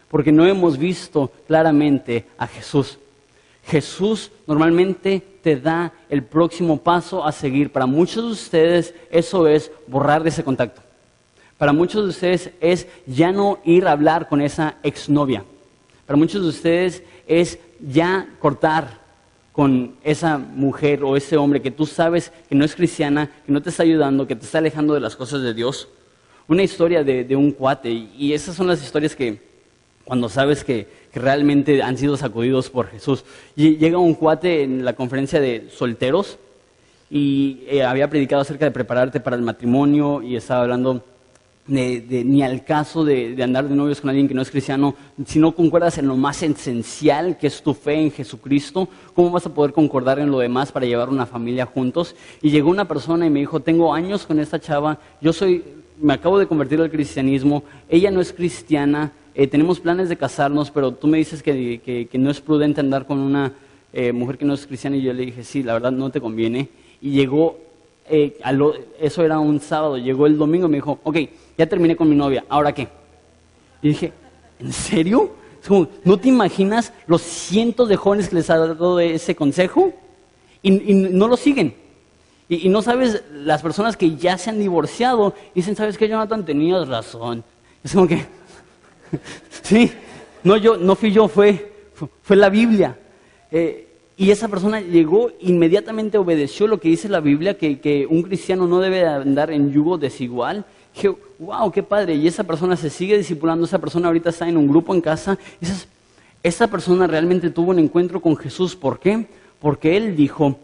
porque no hemos visto claramente a Jesús. Jesús normalmente te da el próximo paso a seguir. Para muchos de ustedes eso es borrar de ese contacto. Para muchos de ustedes es ya no ir a hablar con esa exnovia. Para muchos de ustedes es ya cortar con esa mujer o ese hombre que tú sabes que no es cristiana, que no te está ayudando, que te está alejando de las cosas de Dios. Una historia de un cuate, y esas son las historias que cuando sabes que realmente han sido sacudidos por Jesús. Y llega un cuate en la conferencia de solteros y había predicado acerca de prepararte para el matrimonio y estaba hablando ni al caso de andar de novios con alguien que no es cristiano. Si no concuerdas en lo más esencial que es tu fe en Jesucristo, ¿cómo vas a poder concordar en lo demás para llevar una familia juntos? Y llegó una persona y me dijo, tengo años con esta chava, me acabo de convertir al cristianismo, ella no es cristiana, tenemos planes de casarnos, pero tú me dices que no es prudente andar con una mujer que no es cristiana. Y yo le dije, sí, la verdad no te conviene. Y llegó, eso era un sábado, llegó el domingo y me dijo, ok, ya terminé con mi novia, ¿ahora qué? Y dije, ¿en serio? Es como, ¿no te imaginas los cientos de jóvenes que les ha dado ese consejo? Y no lo siguen. Y no sabes, las personas que ya se han divorciado dicen, ¿sabes qué, Jonathan? Tenías razón. Es como que, sí, no fui yo, fue la Biblia. Y esa persona llegó, inmediatamente obedeció lo que dice la Biblia, que un cristiano no debe andar en yugo desigual. Dije, wow, qué padre. Y esa persona se sigue discipulando, esa persona ahorita está en un grupo en casa. Esa persona realmente tuvo un encuentro con Jesús. ¿Por qué? Porque él dijo,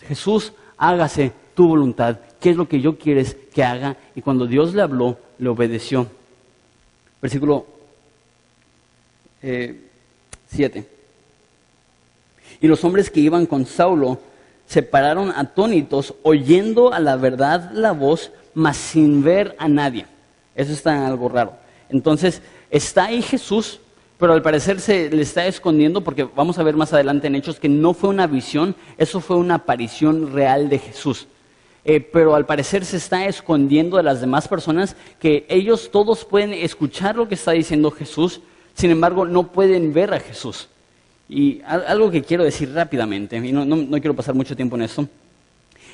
Jesús, hágase tu voluntad. ¿Qué es lo que yo quieres que haga? Y cuando Dios le habló, le obedeció. Versículo 7. Y los hombres que iban con Saulo se pararon atónitos, oyendo a la verdad la voz, mas sin ver a nadie. Eso está algo raro. Entonces, está ahí Jesús, pero al parecer se le está escondiendo, porque vamos a ver más adelante en Hechos que no fue una visión, eso fue una aparición real de Jesús. Pero al parecer se está escondiendo de las demás personas, que ellos todos pueden escuchar lo que está diciendo Jesús, sin embargo no pueden ver a Jesús. Y algo que quiero decir rápidamente, y no quiero pasar mucho tiempo en esto,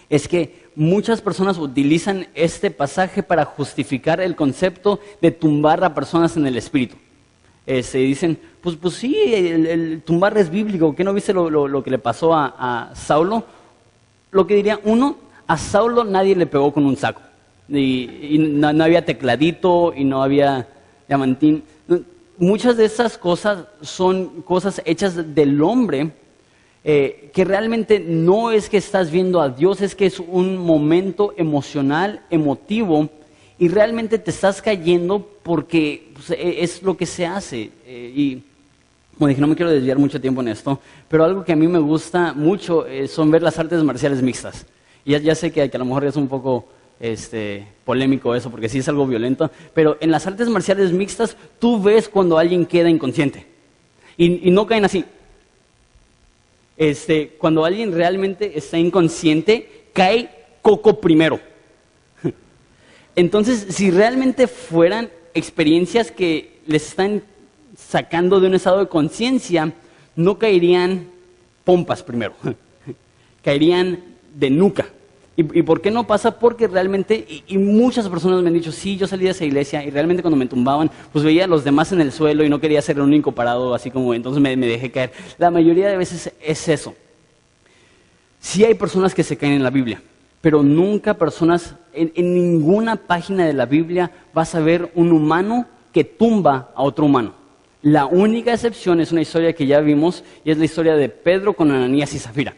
es que muchas personas utilizan este pasaje para justificar el concepto de tumbar a personas en el espíritu. Dicen, pues sí, el tumbar es bíblico. ¿Qué no viste lo que le pasó a Saulo? Lo que diría uno, a Saulo nadie le pegó con un saco. Y no había tecladito y no había diamantín. Muchas de esas cosas son cosas hechas del hombre, que realmente no es que estás viendo a Dios, es que es un momento emocional, emotivo, y realmente te estás cayendo porque pues, es lo que se hace. Y como dije, no me quiero desviar mucho tiempo en esto, pero algo que a mí me gusta mucho son ver las artes marciales mixtas. Y ya sé que a lo mejor es un poco polémico eso, porque sí es algo violento, pero en las artes marciales mixtas tú ves cuando alguien queda inconsciente. Y no caen así. Cuando alguien realmente está inconsciente, cae coco primero. Entonces, si realmente fueran experiencias que les están sacando de un estado de conciencia, no caerían pompas primero, caerían de nuca. ¿Y por qué no pasa? Porque realmente, y muchas personas me han dicho, sí, yo salí de esa iglesia y realmente cuando me tumbaban, pues veía a los demás en el suelo y no quería ser el único parado, así como entonces me dejé caer. La mayoría de veces es eso. Sí hay personas que se caen en la Biblia, pero nunca personas, en ninguna página de la Biblia vas a ver un humano que tumba a otro humano. La única excepción es una historia que ya vimos y es la historia de Pedro con Ananías y Zafira.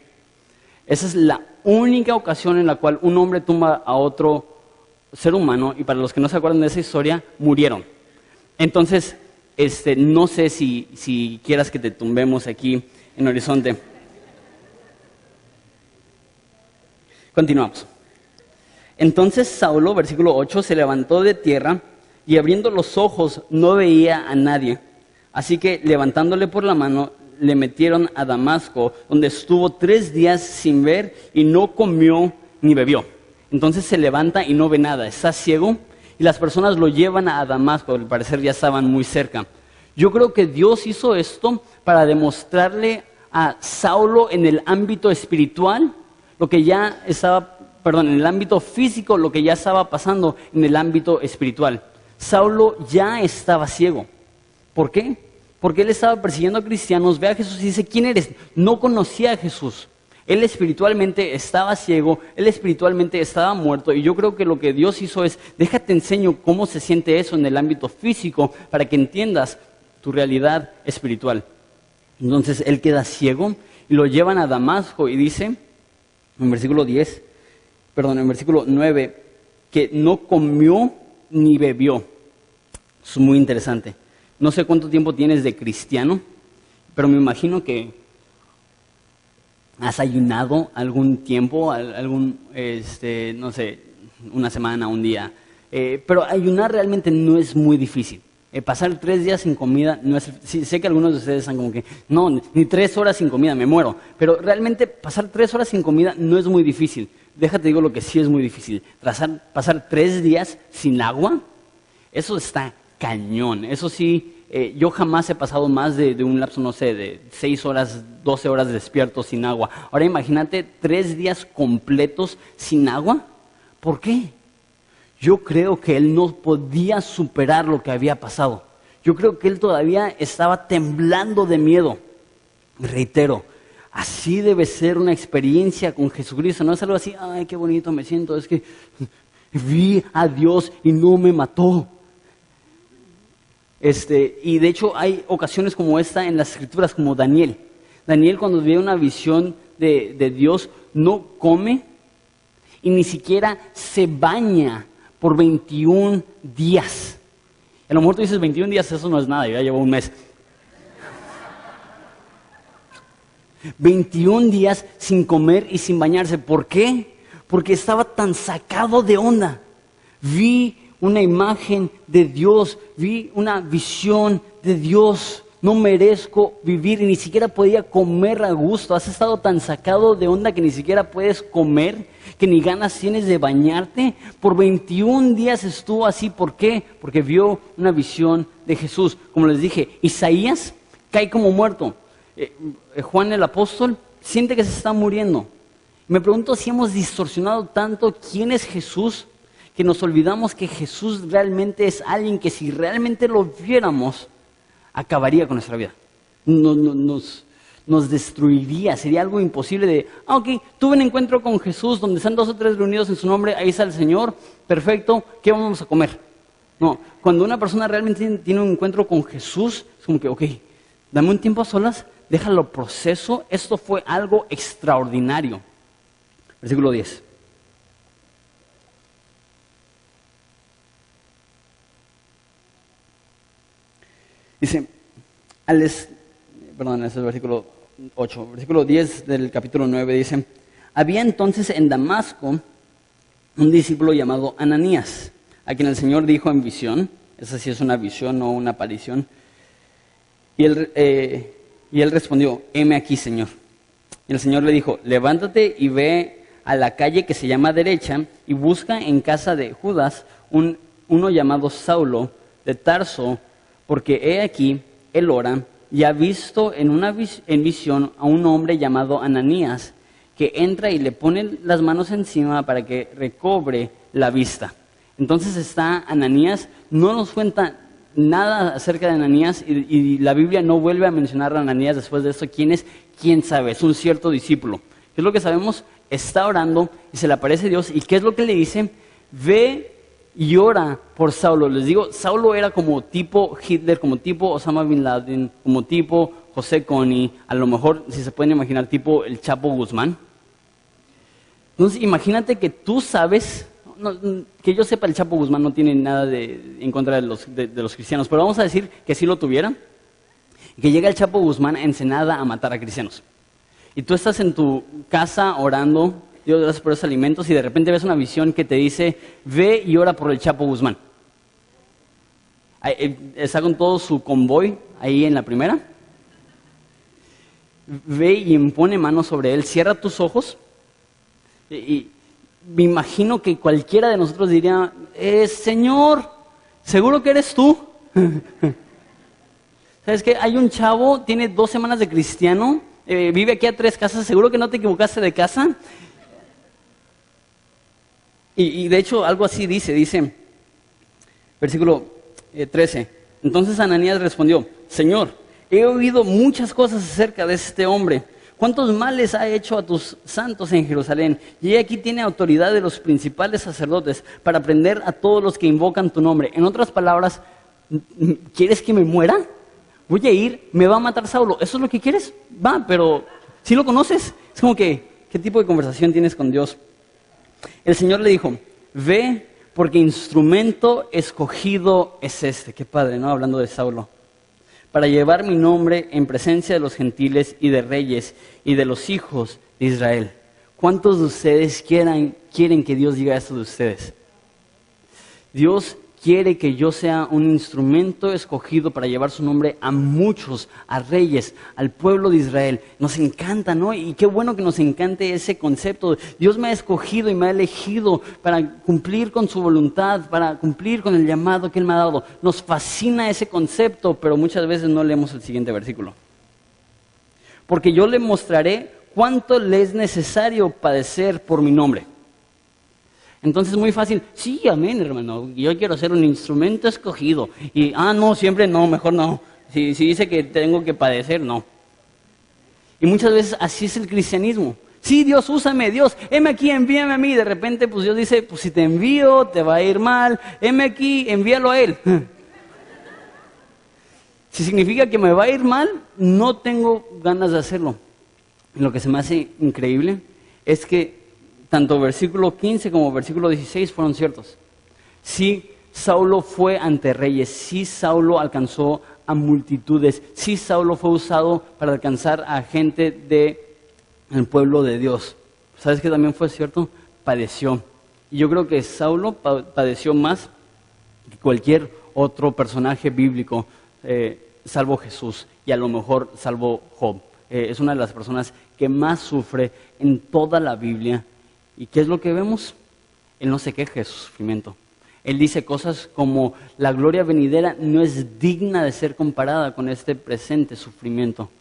Esa es la única ocasión en la cual un hombre tumba a otro ser humano, y para los que no se acuerdan de esa historia, murieron. Entonces, no sé si quieras que te tumbemos aquí en Horizonte. Continuamos. Entonces Saulo, versículo 8, se levantó de tierra y abriendo los ojos no veía a nadie. Así que levantándole por la mano, le metieron a Damasco, donde estuvo 3 días sin ver y no comió ni bebió. Entonces se levanta y no ve nada, está ciego y las personas lo llevan a Damasco, al parecer ya estaban muy cerca. Yo creo que Dios hizo esto para demostrarle a Saulo en el ámbito espiritual lo que ya estaba, en el ámbito físico, lo que ya estaba pasando en el ámbito espiritual. Saulo ya estaba ciego. ¿Por qué? Porque él estaba persiguiendo a cristianos, ve a Jesús y dice, ¿quién eres? No conocía a Jesús. Él espiritualmente estaba ciego, él espiritualmente estaba muerto, y yo creo que lo que Dios hizo es, déjate enseño cómo se siente eso en el ámbito físico para que entiendas tu realidad espiritual. Entonces él queda ciego y lo llevan a Damasco y dice, en versículo 9, que no comió ni bebió. Es muy interesante. No sé cuánto tiempo tienes de cristiano, pero me imagino que has ayunado algún tiempo, no sé, una semana, un día. Pero ayunar realmente no es muy difícil. Pasar 3 días sin comida no es... Sí, sé que algunos de ustedes están como que, no, ni 3 horas sin comida, me muero. Pero realmente pasar 3 horas sin comida no es muy difícil. Déjate digo lo que sí es muy difícil. Pasar 3 días sin agua, eso está cañón. Eso sí, yo jamás he pasado más de un lapso, no sé, de 6 horas, 12 horas despierto sin agua. Ahora imagínate 3 días completos sin agua. ¿Por qué? Yo creo que él no podía superar lo que había pasado. Yo creo que él todavía estaba temblando de miedo. Reitero, así debe ser una experiencia con Jesucristo. No es algo así, ay, qué bonito me siento, es que vi a Dios y no me mató. Y de hecho hay ocasiones como esta en las Escrituras, como Daniel. Daniel, cuando ve una visión de Dios, no come y ni siquiera se baña por 21 días. A lo mejor tú dices 21 días, eso no es nada, ya llevo un mes. 21 días sin comer y sin bañarse. ¿Por qué? Porque estaba tan sacado de onda. Vi una imagen de Dios, vi una visión de Dios. No merezco vivir y ni siquiera podía comer a gusto. Has estado tan sacado de onda que ni siquiera puedes comer, que ni ganas tienes de bañarte. Por 21 días estuvo así. ¿Por qué? Porque vio una visión de Jesús. Como les dije, Isaías cae como muerto. Juan el apóstol siente que se está muriendo. Me pregunto si hemos distorsionado tanto quién es Jesús, que nos olvidamos que Jesús realmente es alguien que si realmente lo viéramos, acabaría con nuestra vida. Nos destruiría, sería algo imposible de, ok, tuve un encuentro con Jesús donde están 2 o 3 reunidos en su nombre, ahí está el Señor, perfecto, ¿qué vamos a comer? No, cuando una persona realmente tiene un encuentro con Jesús, es como que, ok, dame un tiempo a solas, déjalo proceso, esto fue algo extraordinario. Versículo 10. Dice, ese es el versículo 8, versículo 10 del capítulo 9 dice, había entonces en Damasco un discípulo llamado Ananías, a quien el Señor dijo en visión, esa sí es una visión o una aparición, y él respondió, heme aquí, Señor. Y el Señor le dijo, levántate y ve a la calle que se llama Derecha y busca en casa de Judas uno llamado Saulo de Tarso, porque he aquí, él ora y ha visto en visión a un hombre llamado Ananías, que entra y le pone las manos encima para que recobre la vista. Entonces está Ananías, no nos cuenta nada acerca de Ananías y la Biblia no vuelve a mencionar a Ananías después de esto. ¿Quién es? ¿Quién sabe? Es un cierto discípulo. ¿Qué es lo que sabemos? Está orando y se le aparece Dios. ¿Y qué es lo que le dice? Ve y ora por Saulo. Les digo, Saulo era como tipo Hitler, como tipo Osama Bin Laden, como tipo José Coni, a lo mejor, si se pueden imaginar, tipo el Chapo Guzmán. Entonces, imagínate que tú sabes, que yo sepa, el Chapo Guzmán no tiene nada en contra de los cristianos, pero vamos a decir que sí lo tuviera, y que llega el Chapo Guzmán a Ensenada a matar a cristianos. Y tú estás en tu casa orando, Dios, gracias por esos alimentos, y de repente ves una visión que te dice, ve y ora por el Chapo Guzmán. Está con todo su convoy ahí en la primera. Ve y impone manos sobre él, cierra tus ojos, y me imagino que cualquiera de nosotros diría, Señor, ¿seguro que eres tú? ¿Sabes qué? Hay un chavo, tiene 2 semanas de cristiano, vive aquí a 3 casas, ¿seguro que no te equivocaste de casa? Y de hecho algo así dice, versículo 13, entonces Ananías respondió, Señor, he oído muchas cosas acerca de este hombre. ¿Cuántos males ha hecho a tus santos en Jerusalén? Y aquí tiene autoridad de los principales sacerdotes para prender a todos los que invocan tu nombre. En otras palabras, ¿quieres que me muera? Voy a ir, me va a matar Saulo. ¿Eso es lo que quieres? Va, pero ¿sí lo conoces? Es como que, ¿qué tipo de conversación tienes con Dios? El Señor le dijo, ve, porque instrumento escogido es este. Qué padre, ¿no? Hablando de Saulo. Para llevar mi nombre en presencia de los gentiles y de reyes y de los hijos de Israel. ¿Cuántos de ustedes quieren que Dios diga esto de ustedes? Dios quiere que yo sea un instrumento escogido para llevar su nombre a muchos, a reyes, al pueblo de Israel. Nos encanta, ¿no? Y qué bueno que nos encante ese concepto. Dios me ha escogido y me ha elegido para cumplir con su voluntad, para cumplir con el llamado que Él me ha dado. Nos fascina ese concepto, pero muchas veces no leemos el siguiente versículo. Porque yo le mostraré cuánto le es necesario padecer por mi nombre. Entonces es muy fácil, sí, amén, hermano, yo quiero ser un instrumento escogido. Y, no, siempre no, mejor no. Si dice que tengo que padecer, no. Y muchas veces así es el cristianismo. Sí, Dios, úsame, Dios, heme aquí, envíame a mí. De repente, pues Dios dice, pues si te envío, te va a ir mal. Heme aquí, envíalo a Él. Si significa que me va a ir mal, no tengo ganas de hacerlo. Y lo que se me hace increíble es que tanto versículo 15 como versículo 16 fueron ciertos. Sí, Saulo fue ante reyes, sí, Saulo alcanzó a multitudes, sí, Saulo fue usado para alcanzar a gente del pueblo de Dios. ¿Sabes qué también fue cierto? Padeció. Y yo creo que Saulo padeció más que cualquier otro personaje bíblico, salvo Jesús y a lo mejor salvo Job. Es una de las personas que más sufre en toda la Biblia. ¿Y qué es lo que vemos? Él no se queja de su sufrimiento. Él dice cosas como, la gloria venidera no es digna de ser comparada con este presente sufrimiento.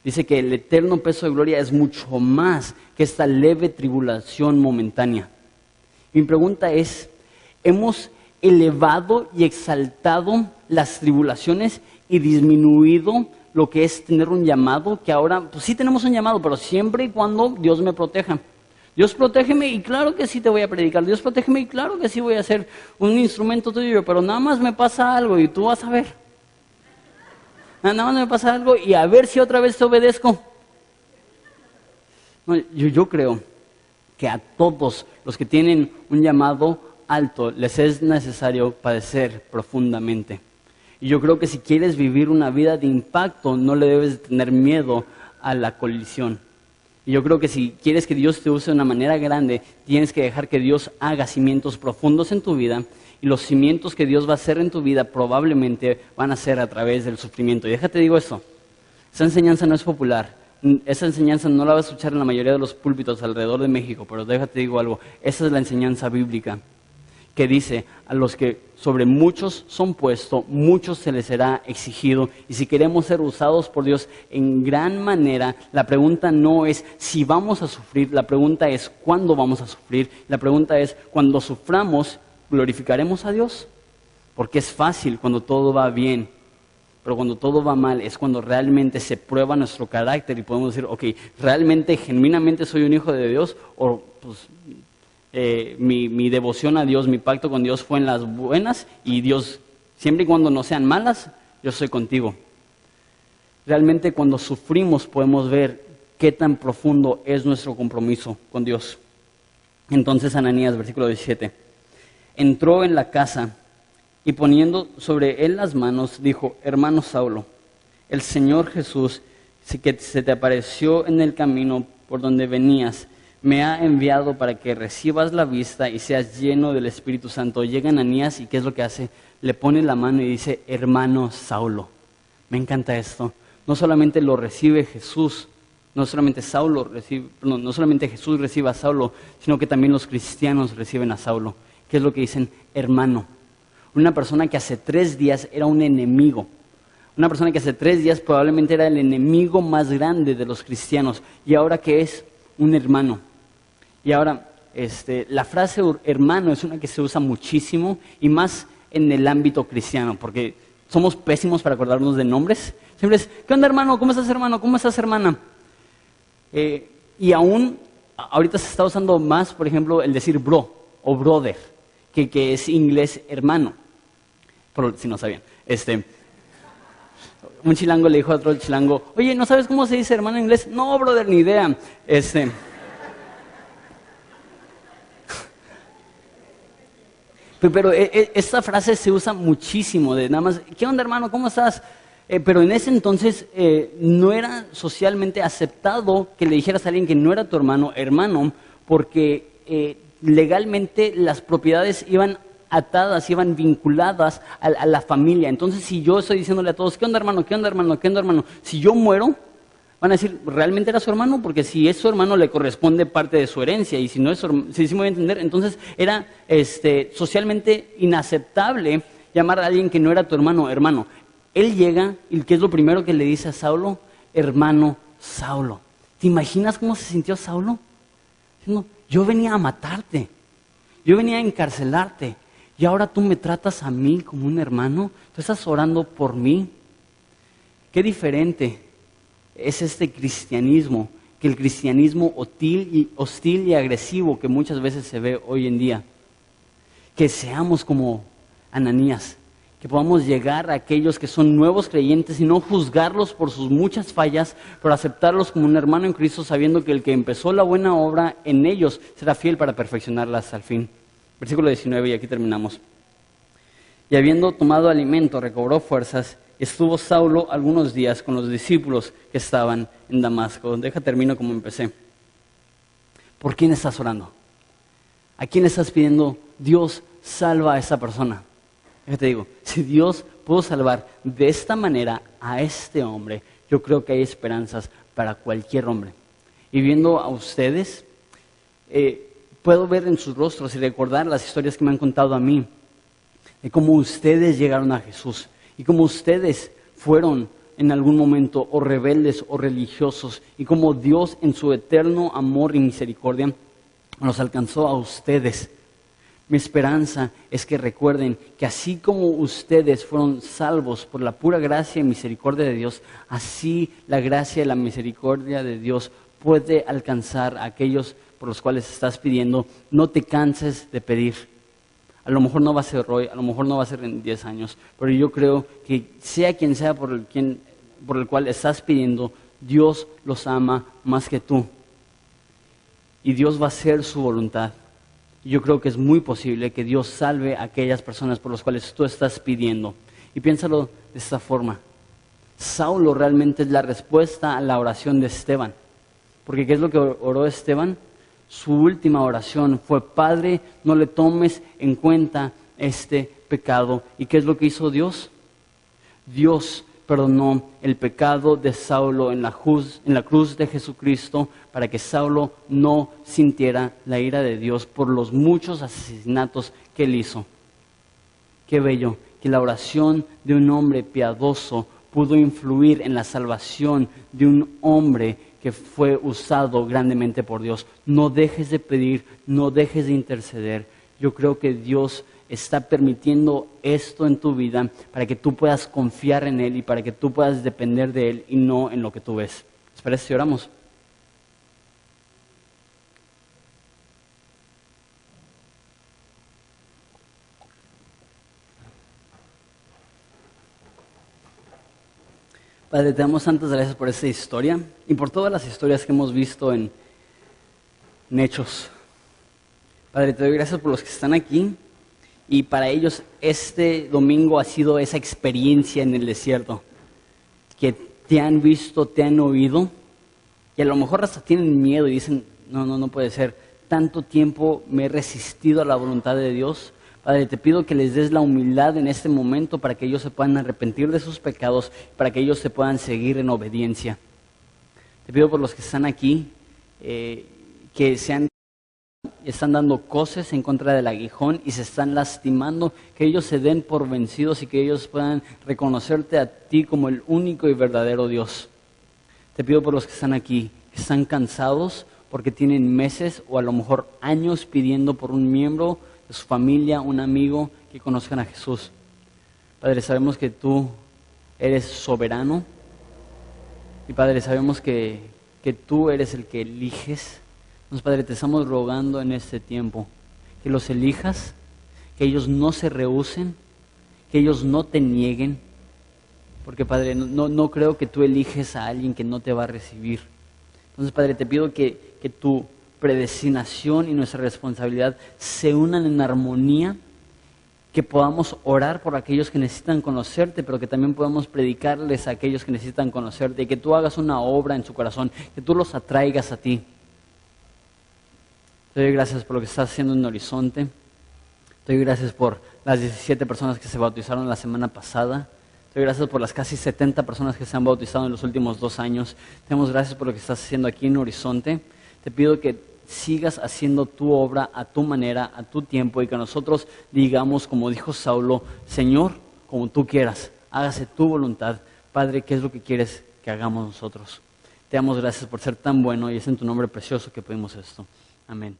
Dice que el eterno peso de gloria es mucho más que esta leve tribulación momentánea. Mi pregunta es, ¿hemos elevado y exaltado las tribulaciones y disminuido lo que es tener un llamado, que ahora, pues sí tenemos un llamado, pero siempre y cuando Dios me proteja. Dios protégeme y claro que sí te voy a predicar. Dios protégeme y claro que sí voy a ser un instrumento tuyo, pero nada más me pasa algo y tú vas a ver. Nada más me pasa algo y a ver si otra vez te obedezco. No, yo creo que a todos los que tienen un llamado alto les es necesario padecer profundamente. Y yo creo que si quieres vivir una vida de impacto, no le debes tener miedo a la colisión. Y yo creo que si quieres que Dios te use de una manera grande, tienes que dejar que Dios haga cimientos profundos en tu vida. Y los cimientos que Dios va a hacer en tu vida probablemente van a ser a través del sufrimiento. Y déjate digo esto, esa enseñanza no es popular. Esa enseñanza no la vas a escuchar en la mayoría de los púlpitos alrededor de México, pero déjate digo algo, esa es la enseñanza bíblica, que dice, a los que sobre muchos son puestos, muchos se les será exigido. Y si queremos ser usados por Dios en gran manera, la pregunta no es si vamos a sufrir, la pregunta es cuándo vamos a sufrir. La pregunta es, cuando suframos, ¿glorificaremos a Dios? Porque es fácil cuando todo va bien, pero cuando todo va mal es cuando realmente se prueba nuestro carácter y podemos decir, ok, ¿realmente, genuinamente soy un hijo de Dios? O pues mi devoción a Dios, mi pacto con Dios fue en las buenas y Dios, siempre y cuando no sean malas, yo soy contigo. Realmente cuando sufrimos podemos ver qué tan profundo es nuestro compromiso con Dios. Entonces Ananías, versículo 17, entró en la casa y poniendo sobre él las manos, dijo, hermano Saulo, el Señor Jesús, que se te apareció en el camino por donde venías, me ha enviado para que recibas la vista y seas lleno del Espíritu Santo. Llega Ananías y ¿qué es lo que hace? Le pone la mano y dice, hermano Saulo. Me encanta esto. No solamente lo recibe Jesús, no solamente Jesús recibe a Saulo, sino que también los cristianos reciben a Saulo. ¿Qué es lo que dicen? Hermano. Una persona que hace 3 días era un enemigo. Una persona que hace 3 días probablemente era el enemigo más grande de los cristianos. ¿Y ahora qué es? Un hermano. Y ahora, la frase hermano es una que se usa muchísimo y más en el ámbito cristiano, porque somos pésimos para acordarnos de nombres. Siempre es, ¿qué onda hermano? ¿Cómo estás hermano? ¿Cómo estás hermana? Y aún, ahorita se está usando más, por ejemplo, el decir bro o brother, que es inglés hermano, por si no sabían. Un chilango le dijo a otro chilango, oye, ¿no sabes cómo se dice hermano en inglés? No, brother, ni idea. Pero esta frase se usa muchísimo, de nada más, ¿qué onda hermano? ¿Cómo estás? Pero en ese entonces no era socialmente aceptado que le dijeras a alguien que no era tu hermano, porque legalmente las propiedades iban atadas, iban vinculadas a la familia. Entonces, si yo estoy diciéndole a todos, ¿qué onda hermano? ¿Qué onda hermano? ¿Qué onda hermano? Si yo muero, van a decir, ¿realmente era su hermano? Porque si es su hermano, le corresponde parte de su herencia. Y si no es su hermano, si me voy a entender, entonces era socialmente inaceptable llamar a alguien que no era tu hermano, hermano. Él llega y ¿qué es lo primero que le dice a Saulo? Hermano Saulo. ¿Te imaginas cómo se sintió Saulo? Diciendo, yo venía a matarte, yo venía a encarcelarte y ahora tú me tratas a mí como un hermano, tú estás orando por mí. Qué diferente es este cristianismo que el cristianismo hostil y agresivo que muchas veces se ve hoy en día. Que seamos como Ananías, que podamos llegar a aquellos que son nuevos creyentes y no juzgarlos por sus muchas fallas, pero aceptarlos como un hermano en Cristo, sabiendo que el que empezó la buena obra en ellos será fiel para perfeccionarla hasta el fin. Versículo 19, y aquí terminamos. Y habiendo tomado alimento, recobró fuerzas, estuvo Saulo algunos días con los discípulos que estaban en Damasco. Termino como empecé. ¿Por quién estás orando? ¿A quién estás pidiendo, Dios, salva a esa persona? Te digo, si Dios pudo salvar de esta manera a este hombre, yo creo que hay esperanzas para cualquier hombre. Y viendo a ustedes, puedo ver en sus rostros y recordar las historias que me han contado a mí, de cómo ustedes llegaron a Jesús y cómo ustedes fueron en algún momento o rebeldes o religiosos y cómo Dios en su eterno amor y misericordia los alcanzó a ustedes. Mi esperanza es que recuerden que así como ustedes fueron salvos por la pura gracia y misericordia de Dios, así la gracia y la misericordia de Dios puede alcanzar a aquellos por los cuales estás pidiendo. No te canses de pedir. A lo mejor no va a ser hoy, a lo mejor no va a ser en 10 años, pero yo creo que sea quien sea por el cual estás pidiendo, Dios los ama más que tú. Y Dios va a hacer su voluntad. Yo creo que es muy posible que Dios salve a aquellas personas por las cuales tú estás pidiendo. Y piénsalo de esta forma. Saulo realmente es la respuesta a la oración de Esteban. Porque ¿qué es lo que oró Esteban? Su última oración fue: Padre, no le tomes en cuenta este pecado. ¿Y qué es lo que hizo Dios? Dios perdonó el pecado de Saulo en la cruz de Jesucristo para que Saulo no sintiera la ira de Dios por los muchos asesinatos que él hizo. Qué bello que la oración de un hombre piadoso pudo influir en la salvación de un hombre que fue usado grandemente por Dios. No dejes de pedir, no dejes de interceder. Yo creo que Dios está permitiendo esto en tu vida para que tú puedas confiar en Él y para que tú puedas depender de Él y no en lo que tú ves. ¿Les parece si oramos? Padre, te damos tantas gracias por esta historia y por todas las historias que hemos visto en Hechos. Padre, te doy gracias por los que están aquí. Y para ellos este domingo ha sido esa experiencia en el desierto, que te han visto, te han oído, y a lo mejor hasta tienen miedo y dicen: no puede ser, tanto tiempo me he resistido a la voluntad de Dios. Padre, te pido que les des la humildad en este momento para que ellos se puedan arrepentir de sus pecados, para que ellos se puedan seguir en obediencia. Te pido por los que están aquí, que están dando coces en contra del aguijón y se están lastimando, que ellos se den por vencidos y que ellos puedan reconocerte a ti como el único y verdadero Dios. Te pido por los que están aquí, que están cansados porque tienen meses o a lo mejor años pidiendo por un miembro de su familia, un amigo, que conozcan a Jesús. Padre, sabemos que tú eres soberano y Padre, sabemos que tú eres el que eliges. Entonces, Padre, te estamos rogando en este tiempo que los elijas, que ellos no se rehúsen, que ellos no te nieguen, porque Padre, no creo que tú eliges a alguien que no te va a recibir. Entonces, Padre, te pido que tu predestinación y nuestra responsabilidad se unan en armonía, que podamos orar por aquellos que necesitan conocerte, pero que también podamos predicarles a aquellos que necesitan conocerte, y que tú hagas una obra en su corazón, que tú los atraigas a ti. Te doy gracias por lo que estás haciendo en Horizonte. Te doy gracias por las 17 personas que se bautizaron la semana pasada. Te doy gracias por las casi 70 personas que se han bautizado en los últimos 2 años. Te damos gracias por lo que estás haciendo aquí en Horizonte. Te pido que sigas haciendo tu obra a tu manera, a tu tiempo, y que nosotros digamos, como dijo Saulo: Señor, como tú quieras, hágase tu voluntad. Padre, ¿qué es lo que quieres que hagamos nosotros? Te damos gracias por ser tan bueno, y es en tu nombre precioso que pedimos esto. Amén.